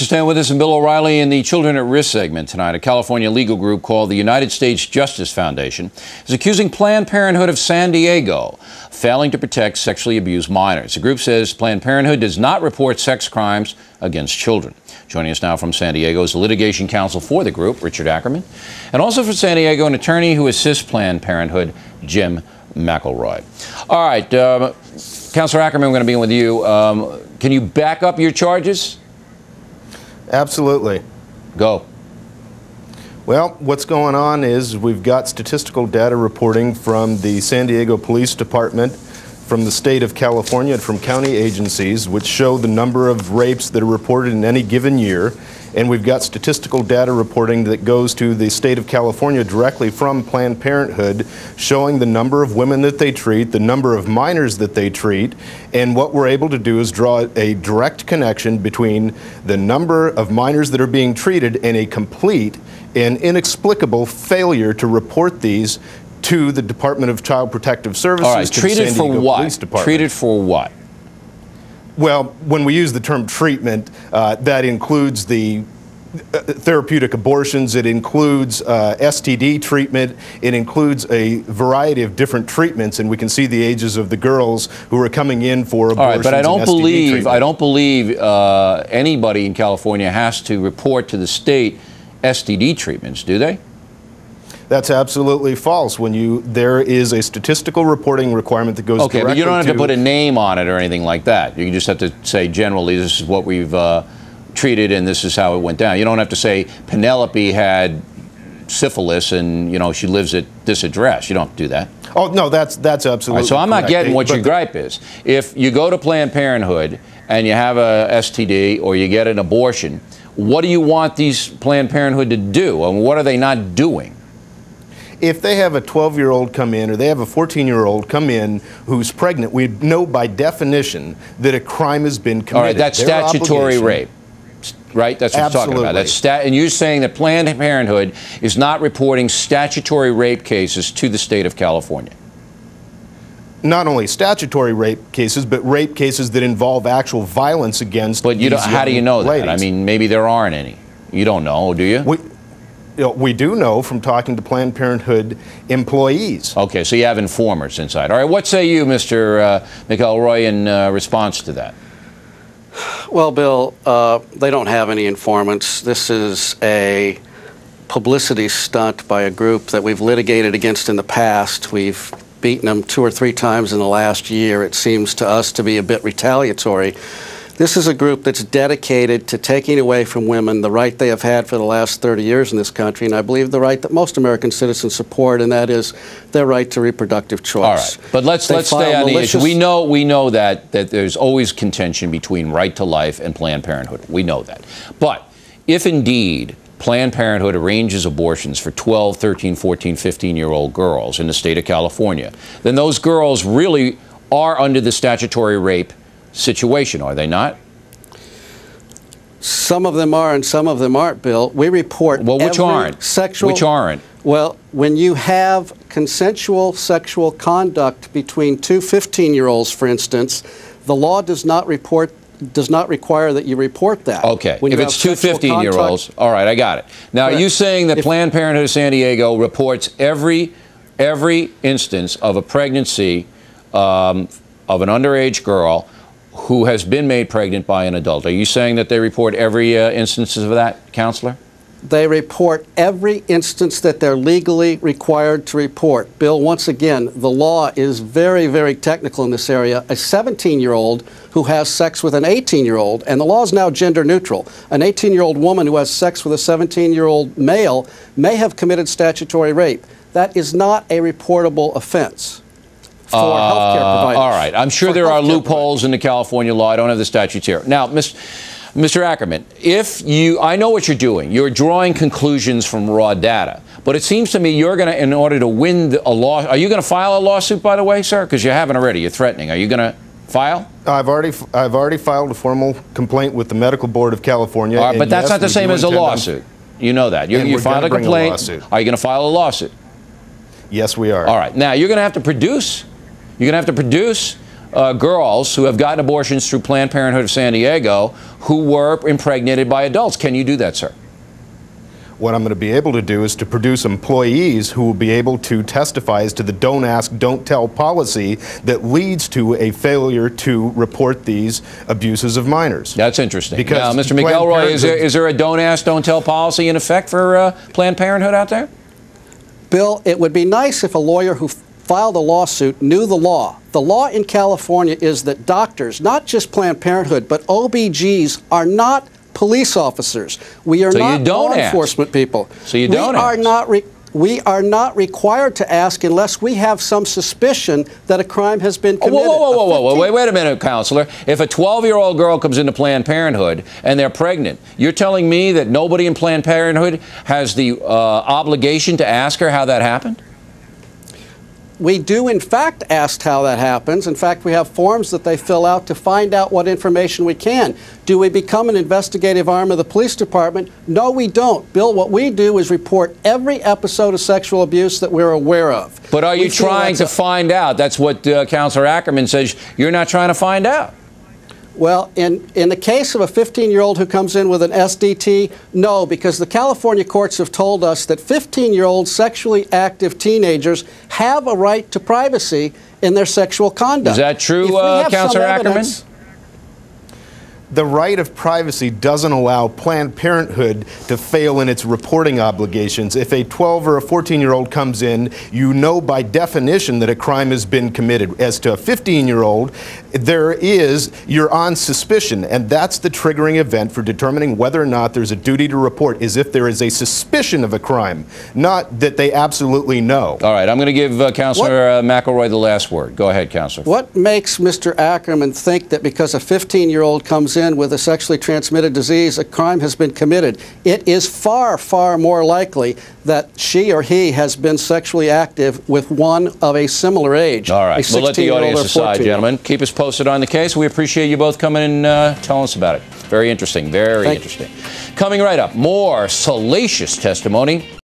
Stand with us and Bill O'Reilly in the Children at Risk segment tonight. A California legal group called the United States Justice Foundation is accusing Planned Parenthood of San Diego of failing to protect sexually abused minors. The group says Planned Parenthood does not report sex crimes against children. Joining us now from San Diego is the litigation counsel for the group, Richard Ackerman, and also from San Diego, an attorney who assists Planned Parenthood, Jim McElroy. All right, Counselor Ackerman, we're going to begin with you. Can you back up your charges? Absolutely. Go. Well, what's going on is we've got statistical data reporting from the San Diego Police Department, from the state of California, and from county agencies, which show the number of rapes that are reported in any given year. And we've got statistical data reporting that goes to the state of California directly from Planned Parenthood, showing the number of women that they treat, the number of minors that they treat. And what we're able to do is draw a direct connection between the number of minors that are being treated and a complete and inexplicable failure to report these to the Department of Child Protective Services. All right, to the San Diego Police Department. Treated for what? Well, when we use the term treatment, that includes the therapeutic abortions, it includes STD treatment, it includes a variety of different treatments, and we can see the ages of the girls who are coming in for abortions. All right, but I don't believe treatment. Anybody in California has to report to the state STD treatments, do they? That's absolutely false. There is a statistical reporting requirement that goes directly to... Okay, but you don't have to put a name on it or anything like that. You just have to say generally this is what we've treated and this is how it went down. You don't have to say Penelope had syphilis and she lives at this address. You don't have to do that. Oh no, that's absolutely right, so I'm not correct. getting what your gripe is. If you go to Planned Parenthood and you have a STD or you get an abortion, what do you want these Planned Parenthood to do, and what are they not doing? If they have a 12-year-old come in or they have a 14-year-old come in wú's pregnant, we know by definition that a crime has been committed. All right, that's statutory rape, right? That's what you're talking about. That's and you're saying that Planned Parenthood is not reporting statutory rape cases to the state of California. Not only statutory rape cases, but rape cases that involve actual violence against But these how do you know that? ladies. I mean, maybe there aren't any. You don't know, do you? We do know from talking to Planned Parenthood employees. Okay, so you have informers inside. All right, what say you, Mr. McElroy, in response to that? Well, Bill, they don't have any informants. This is a publicity stunt by a group that we've litigated against in the past. We've beaten them 2 or 3 times in the last year. It seems to us to be a bit retaliatory. This is a group that's dedicated to taking away from women the right they have had for the last 30 years in this country, and I believe the right that most American citizens support, and that is their right to reproductive choice. All right, but let's stay on the issue. We know that there's always contention between right to life and Planned Parenthood. We know that. But if indeed Planned Parenthood arranges abortions for 12, 13, 14, 15-year-old girls in the state of California, then those girls really are under the statutory rape situation, are they not? Some of them are and some of them aren't, Bill. We report which aren't? Which aren't? Well, when you have consensual sexual conduct between 2 15-year-olds, for instance, the law does not require that you report that. Okay, if it's 2 15-year-olds, all right, I got it. Now, are you saying that Planned Parenthood of San Diego reports every instance of a pregnancy of an underage girl who has been made pregnant by an adult? Are you saying that they report every instance of that, Counselor? They report every instance that they're legally required to report. Bill, once again, the law is very, very technical in this area. A 17-year-old who has sex with an 18-year-old, and the law is now gender neutral, an 18-year-old woman who has sex with a 17-year-old male may have committed statutory rape. That is not a reportable offense for healthcare providers. All right. I'm sure there are loopholes in the California law. I don't have the statutes here. Now, Mr. Ackerman, I know what you're doing. You're drawing conclusions from raw data. But it seems to me you're going to, in order to win a law, are you going to file a lawsuit, by the way, sir? Because you haven't already. You're threatening. Are you going to file? I've already filed a formal complaint with the Medical Board of California. All right, but that's not the same as a lawsuit. You know that. You filed a complaint. Are you going to file a lawsuit? Yes, we are. All right. Now, you're going to have to produce girls who have gotten abortions through Planned Parenthood of San Diego who were impregnated by adults. Can you do that, sir? What I'm going to be able to do is to produce employees who will be able to testify as to the don't ask, don't tell policy that leads to a failure to report these abuses of minors. That's interesting. Because now, Mr. McElroy, is there a don't ask, don't tell policy in effect for Planned Parenthood out there? Bill, it would be nice if a lawyer who filed a lawsuit knew the law. The law in California is that doctors, not just Planned Parenthood, but OBGs are not police officers. We are not law enforcement people. So you don't ask. We are not required to ask unless we have some suspicion that a crime has been committed. Whoa, wait a minute, Counselor. If a 12-year-old girl comes into Planned Parenthood and they're pregnant, you're telling me that nobody in Planned Parenthood has the obligation to ask her how that happened? We do, in fact, ask how that happens. In fact, we have forms that they fill out to find out what information we can. Do we become an investigative arm of the police department? No, we don't. Bill, what we do is report every episode of sexual abuse that we're aware of. But are you trying to find out? That's what Counselor Ackerman says. You're not trying to find out. Well, in the case of a 15-year-old who comes in with an SDT, no, because the California courts have told us that 15-year-old sexually active teenagers have a right to privacy in their sexual conduct. Is that true, Counselor Ackerman? The right of privacy doesn't allow Planned Parenthood to fail in its reporting obligations. If a 12 or a 14-year-old comes in, you know by definition that a crime has been committed. As to a 15-year-old, you're on suspicion, and that's the triggering event for determining whether or not there's a duty to report, is if there is a suspicion of a crime, not that they absolutely know. All right, I'm going to give Counselor McElroy the last word. Go ahead, Counselor. What makes Mr. Ackerman think that because a 15-year-old comes in with a sexually transmitted disease, a crime has been committed? It is far, far more likely that she or he has been sexually active with one of a similar age. All right, we'll let the audience decide, gentlemen. Keep us posted on the case. We appreciate you both coming and telling us about it. Very interesting, very interesting. Coming right up, more salacious testimony